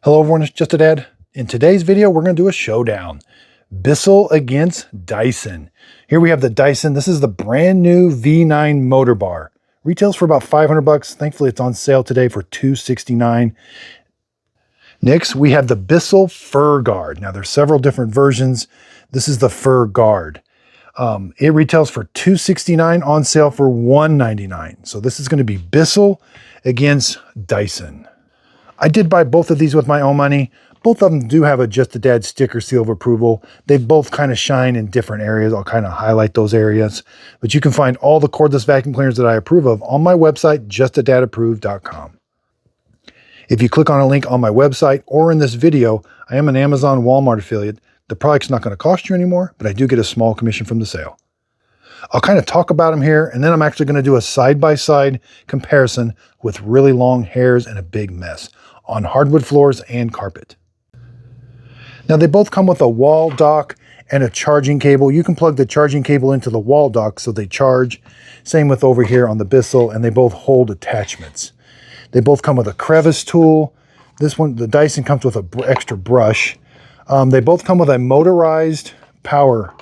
Hello everyone, it's Just a Dad. In today's video, we're going to do a showdown. Bissell against Dyson. Here we have the Dyson. This is the brand new V9 motor bar. Retails for about 500 bucks. Thankfully, it's on sale today for $269. Next, we have the Bissell FurGuard. Now, there's several different versions. This is the FurGuard. It retails for $269, on sale for $199. So this is going to be Bissell against Dyson. I did buy both of these with my own money. Both of them do have a Just a Dad sticker seal of approval. They both kind of shine in different areas. I'll kind of highlight those areas. But you can find all the cordless vacuum cleaners that I approve of on my website, justadadapproved.com. If you click on a link on my website or in this video, I am an Amazon Walmart affiliate. The product's not going to cost you anymore, but I do get a small commission from the sale. I'll kind of talk about them here, and then I'm actually going to do a side-by-side comparison with really long hairs and a big mess on hardwood floors and carpet. Now, they both come with a wall dock and a charging cable. You can plug the charging cable into the wall dock so they charge. Same with over here on the Bissell, and they both hold attachments. They both come with a crevice tool. This one, the Dyson, comes with an extra brush. They both come with a motorized power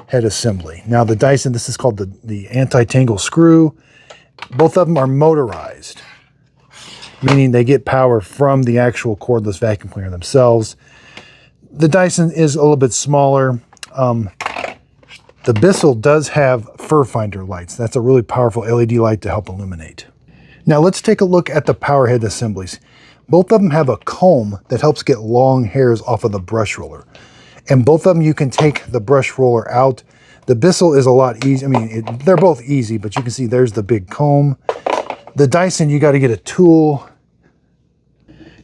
head assembly. Now, the Dyson, this is called the anti-tangle screw. Both of them are motorized, meaning they get power from the actual cordless vacuum cleaner themselves. The Dyson is a little bit smaller. The Bissell does have fur finder lights. That's a really powerful LED light to help illuminate. Now let's take a look at the power head assemblies. Both of them have a comb that helps get long hairs off of the brush roller. And both of them, you can take the brush roller out. The Bissell is a lot easier. I mean, they're both easy, but you can see there's the big comb. The Dyson, you got to get a tool.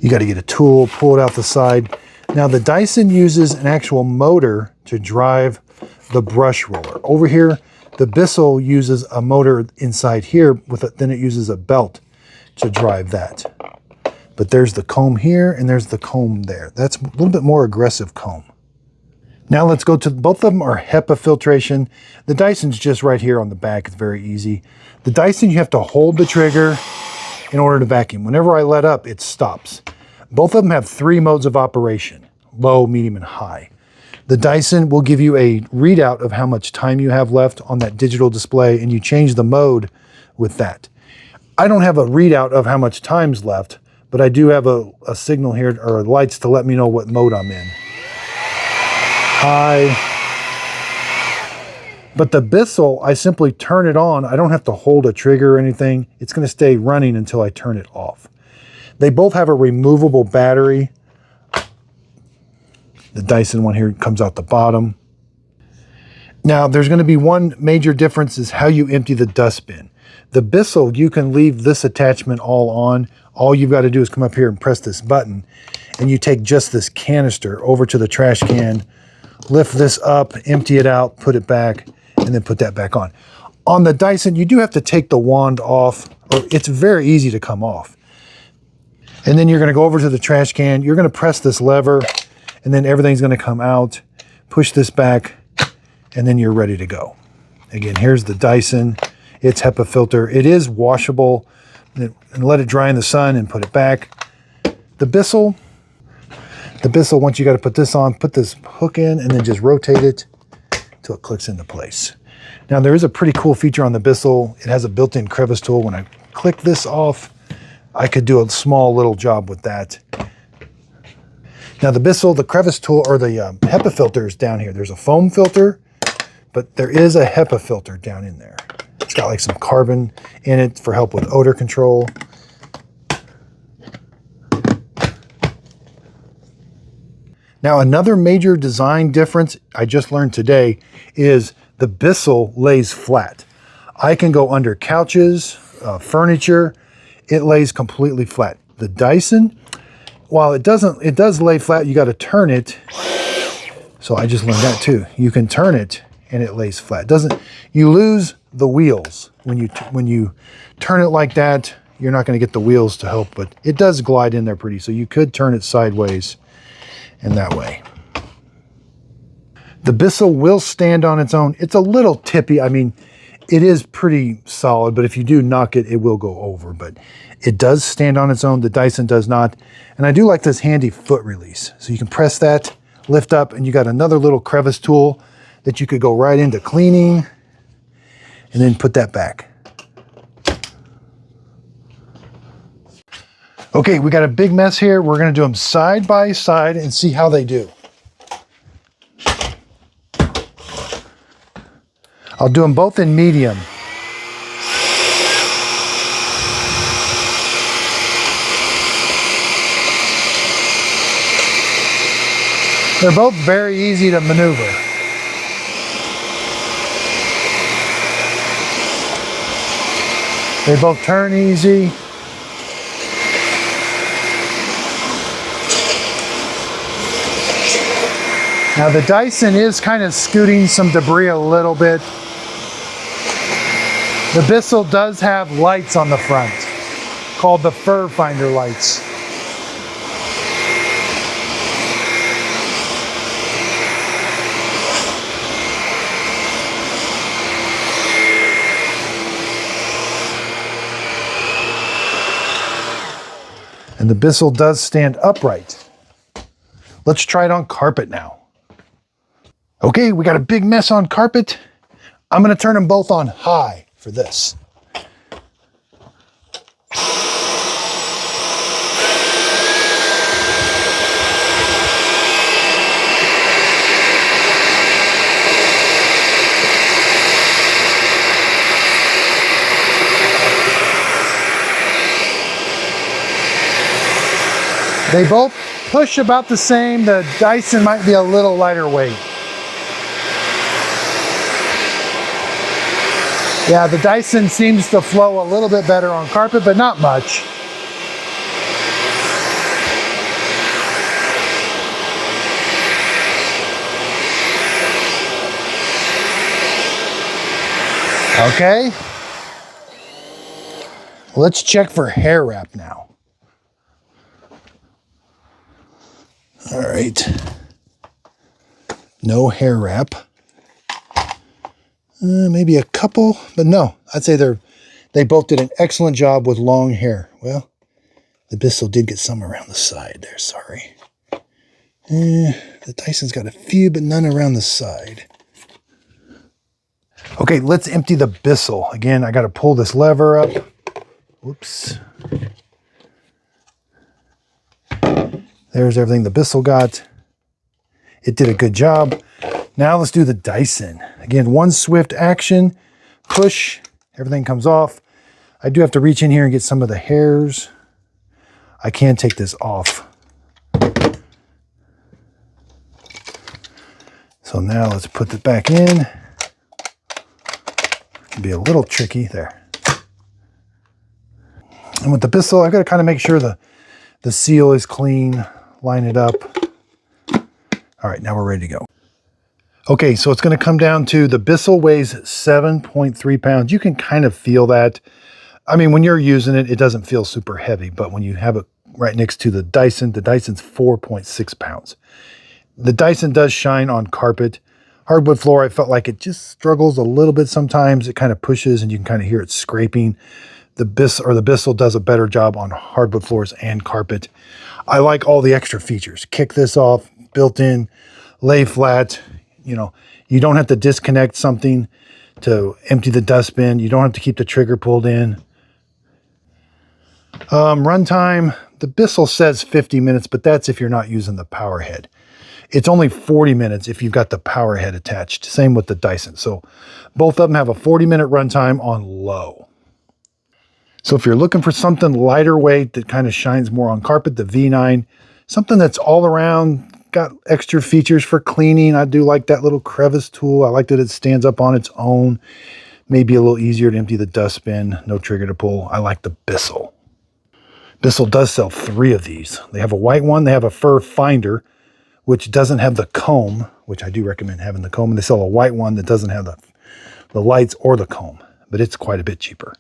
Pull it out the side. Now, the Dyson uses an actual motor to drive the brush roller. Over here, the Bissell uses a motor inside here, then it uses a belt to drive that. But there's the comb here, and there's the comb there. That's a little bit more aggressive comb. Now let's go to, both of them are HEPA filtration. The Dyson's just right here on the back. It's very easy. The Dyson, you have to hold the trigger in order to vacuum. Whenever I let up, it stops. Both of them have 3 modes of operation: low, medium, and high. The Dyson will give you a readout of how much time you have left on that digital display, and you change the mode with that. I don't have a readout of how much time's left, but I do have a signal here, or lights, to let me know what mode I'm in. High. But the Bissell, I simply turn it on. I don't have to hold a trigger or anything. It's going to stay running until I turn it off. They both have a removable battery. The Dyson one here comes out the bottom. Now, there's going to be one major difference, is how you empty the dustbin. The Bissell, you can leave this attachment all on. All you've got to do is come up here and press this button, and you take just this canister over to the trash can, lift this up, empty it out, put it back, and then put that back on. On the Dyson, you do have to take the wand off, or it's very easy to come off. And then you're going to go over to the trash can, you're going to press this lever, and then everything's going to come out, push this back, and then you're ready to go. Again, here's the Dyson. It's HEPA filter. It is washable, and let it dry in the sun and put it back. The Bissell, once you got to put this on, put this hook in, and then just rotate it till it clicks into place. Now, there is a pretty cool feature on the Bissell. It has a built-in crevice tool. When I click this off, I could do a small little job with that. Now, the Bissell, the crevice tool, or the HEPA filter is down here. There's a foam filter, but there is a HEPA filter down in there. It's got like some carbon in it for help with odor control. Now, another major design difference I just learned today is the Bissell lays flat. I can go under couches, furniture. It lays completely flat. The Dyson, while it does lay flat, you got to turn it. So I just learned that too. You can turn it and it lays flat. You lose the wheels when you turn it like that. You're not going to get the wheels to help, but it does glide in there pretty. So you could turn it sideways and that way. The Bissell will stand on its own. It's a little tippy. I mean, it is pretty solid, but if you do knock it, it will go over. But It does stand on its own. The Dyson does not. And I do like this handy foot release. So you can press that, lift up, and you got another little crevice tool that you could go right into cleaning and then put that back. Okay, we got a big mess here. We're gonna do them side by side and see how they do. I'll do them both in medium. They're both very easy to maneuver. They both turn easy. Now the Dyson is kind of scooting some debris a little bit. The Bissell does have lights on the front, called the Fur Finder lights. And the Bissell does stand upright. Let's try it on carpet now. Okay, we got a big mess on carpet. I'm gonna turn them both on high for this. They both push about the same. The Dyson might be a little lighter weight. Yeah, the Dyson seems to flow a little bit better on carpet, but not much. Okay. Let's check for hair wrap now. All right. No hair wrap. Maybe a couple, but no. I'd say they both did an excellent job with long hair. Well, the Bissell did get some around the side there, sorry. The Dyson's got a few, but none around the side. Okay, let's empty the Bissell. Again, I got to pull this lever up. Whoops. There's everything the Bissell got. It did a good job. Now let's do the Dyson. Again, one swift action, push, everything comes off. I do have to reach in here and get some of the hairs. I can take this off. So now let's put it back in. Can be a little tricky there. And with the Bissell, I've got to kind of make sure the seal is clean, line it up. All right, now we're ready to go. Okay, so it's going to come down to the Bissell weighs 7.3 pounds. You can kind of feel that. I mean, when you're using it, it doesn't feel super heavy, but when you have it right next to the Dyson's 4.6 pounds. The Dyson does shine on carpet. Hardwood floor, I felt like it just struggles a little bit sometimes. It kind of pushes and you can kind of hear it scraping. The Bissell does a better job on hardwood floors and carpet. I like all the extra features. Kick this off, built in, lay flat. You know, you don't have to disconnect something to empty the dustbin. You don't have to keep the trigger pulled in. Runtime, the Bissell says 50 minutes, but that's if you're not using the power head. It's only 40 minutes if you've got the power head attached. Same with the Dyson. So both of them have a 40-minute runtime on low. So if you're looking for something lighter weight that kind of shines more on carpet, the V9, something that's all around, got extra features for cleaning. I do like that little crevice tool. I like that it stands up on its own. Maybe a little easier to empty the dustbin. No trigger to pull. I like the Bissell. Bissell does sell 3 of these. They have a white one. They have a Fur Finder, which doesn't have the comb, which I do recommend having the comb. And they sell a white one that doesn't have the lights or the comb, but it's quite a bit cheaper.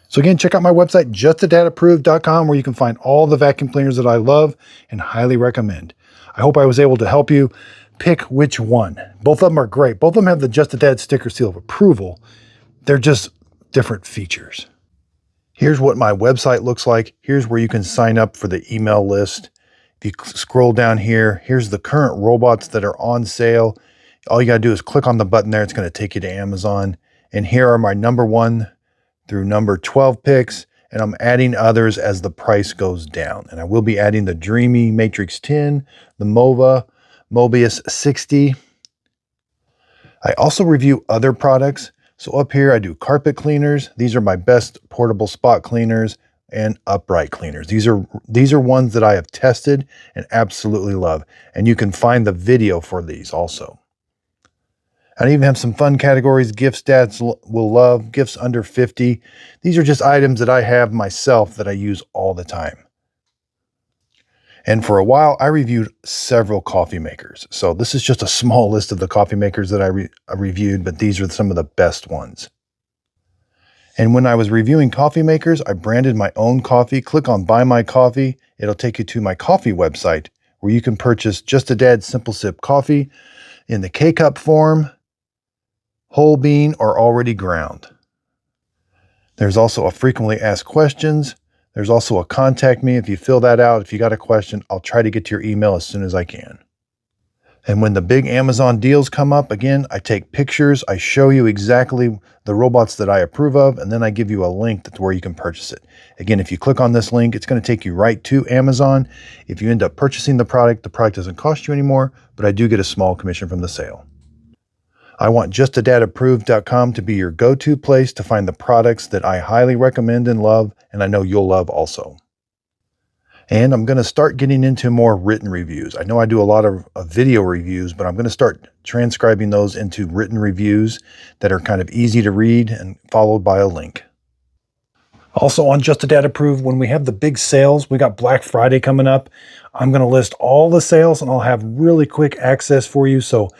So again, check out my website, justadadapproved.com, where you can find all the vacuum cleaners that I love and highly recommend. I hope I was able to help you pick which one. Both of them are great. Both of them have the Just a Dad sticker seal of approval. They're just different features. Here's what my website looks like. Here's where you can sign up for the email list. If you scroll down here, here's the current robots that are on sale. All you gotta do is click on the button there. It's gonna take you to Amazon. And here are my number 1 through number 12 picks. And I'm adding others as the price goes down. And I will be adding the Dreamy Matrix 10, the Mobius 60. I also review other products. So up here I do carpet cleaners. These are my best portable spot cleaners and upright cleaners. These are ones that I have tested and absolutely love. And you can find the video for these also. I even have some fun categories, gifts dads will love, gifts under 50. These are just items that I have myself that I use all the time. And for a while, I reviewed several coffee makers. So this is just a small list of the coffee makers that I reviewed, but these are some of the best ones. And when I was reviewing coffee makers, I branded my own coffee. Click on Buy My Coffee. It'll take you to my coffee website where you can purchase Just a Dad Simple Sip coffee in the K-Cup form, whole bean, or already ground. There's also a frequently asked questions. There's also a contact me. If you fill that out, if you got a question, I'll try to get to your email as soon as I can. And when the big Amazon deals come up, again, I take pictures. I show you exactly the robots that I approve of, and then I give you a link that's where you can purchase it. Again, if you click on this link, it's going to take you right to Amazon. If you end up purchasing the product doesn't cost you anymore, but I do get a small commission from the sale. I want JustADadApproved.com to be your go-to place to find the products that I highly recommend and love, and I know you'll love also. And I'm going to start getting into more written reviews. I know I do a lot of video reviews, but I'm going to start transcribing those into written reviews that are kind of easy to read and followed by a link. Also on Just a Dad Approved, when we have the big sales, we got Black Friday coming up. I'm going to list all the sales and I'll have really quick access for you. So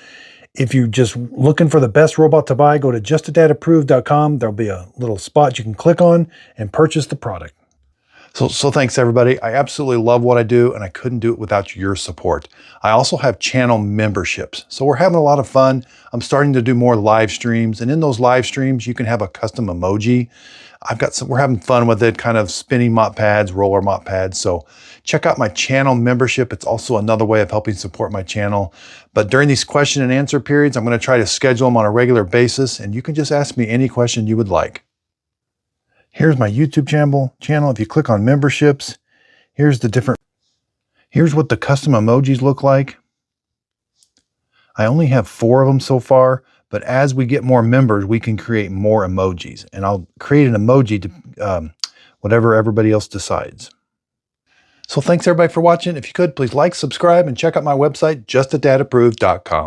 if you're just looking for the best robot to buy, go to JustADadApproved.com. There'll be a little spot you can click on and purchase the product. So thanks everybody. I absolutely love what I do and I couldn't do it without your support. I also have channel memberships. So we're having a lot of fun. I'm starting to do more live streams, and in those live streams, you can have a custom emoji. We're having fun with it, kind of spinning mop pads, roller mop pads. So check out my channel membership. It's also another way of helping support my channel. But during these question and answer periods, I'm going to try to schedule them on a regular basis, and you can just ask me any question you would like. Here's my YouTube channel. If you click on memberships, here's what the custom emojis look like. I only have 4 of them so far, but as we get more members, we can create more emojis, and I'll create an emoji to whatever everybody else decides. So thanks everybody for watching. If you could, please like, subscribe, and check out my website, JustADadApproved.com.